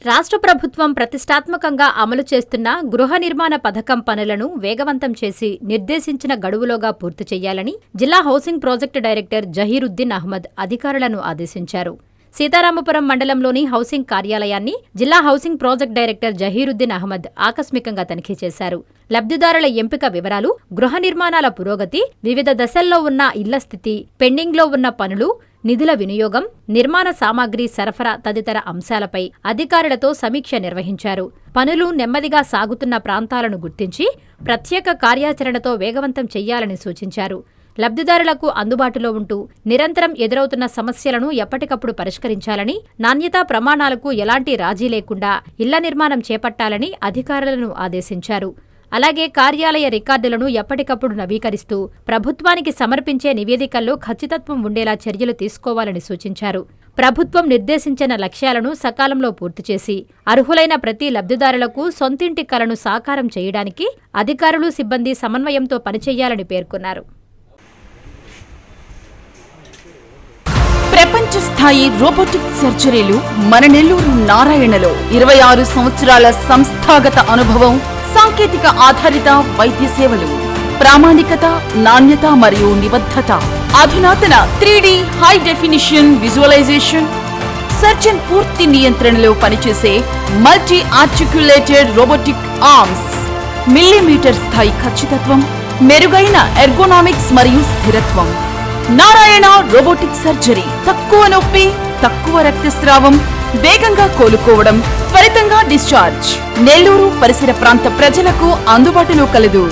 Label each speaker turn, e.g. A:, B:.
A: రాష్ట్ర ప్రభుత్వం ప్రతిష్టాత్మకంగా అమలు చేస్తున్న గృహ నిర్మాణ పథకం పనులను వేగవంతం చేసి నిర్దేశించిన గడువులోగా పూర్తి చేయాలని జిల్లా housing project director Zaheeruddin Ahmed అధికారులను ఆదేశించారు. సీతారామపురం మండలంలోని హౌసింగ్ కార్యాలయాన్ని జిల్లా housing project director Zaheeruddin Ahmed ఆకస్మికంగా తనిఖీ చేశారు. లబ్ధిదారుల ఎంపిక వివరాలు, గృహ నిర్మాణాల పురోగతి, వివిధ దశల్లో ఉన్న ఇళ్ల స్థితి, పెండింగ్లో ఉన్న పనులు, నిధుల వినియోగం, నిర్మాణ సామాగ్రి సరఫరా తదితర అంశాలపై అధికారులతో సమీక్ష నిర్వహించారు. పనులు నెమ్మదిగా సాగుతున్న ప్రాంతాలను గుర్తించి ప్రత్యేక కార్యాచరణతో వేగవంతం చెయ్యాలని సూచించారు. లబ్ధిదారులకు అందుబాటులో ఉంటూ నిరంతరం ఎదురవుతున్న సమస్యలను ఎప్పటికప్పుడు పరిష్కరించాలని, నాణ్యతా ప్రమాణాలకు ఎలాంటి రాజీ లేకుండా ఇళ్ల నిర్మాణం చేపట్టాలని అధికారులను ఆదేశించారు. అలాగే కార్యాలయ రికార్డులను ఎప్పటికప్పుడు నవీకరిస్తూ ప్రభుత్వానికి సమర్పించే నివేదికల్లో ఖచ్చితత్వం ఉండేలా చర్యలు తీసుకోవాలని సూచించారు. ప్రభుత్వం నిర్దేశించిన లక్ష్యాలను సకాలంలో పూర్తి చేసి అర్హులైన ప్రతి లబ్ధిదారులకు సొంతింటి కలను సాకారం చేయడానికి అధికారులు, సిబ్బంది సమన్వయంతో పనిచేయాలని పేర్కొన్నారు.
B: ప్రపంచ స్థాయి రోబోటిక్ సర్జరీలు మన నెల్లూరు నారాయణలో 26 సంవత్సరాల సంస్థాగత అనుభవం, సాంకేతిక ఆధారిత వైద్య సేవలు, ప్రామాణికత, నాణ్యత మరియు నిబద్ధత, అధునాతన 3D high definition visualisation, surgeon పూర్తి నియంత్రణలో పనిచేసే multi articulated robotic arms, millimetre స్థాయి ఖచ్చితత్వం, మెరుగైన ఎర్గోనామిక్స్ మరియు స్థిరత్వం. Narayana robotic surgery. తక్కువ నొప్పి, తక్కువ రక్తస్రావం, వేగంగా కోలుకోవడం, త్వరితంగా డిశ్చార్జ్. నెల్లూరు పరిసర ప్రాంత ప్రజలకు అందుబాటులో కలదు.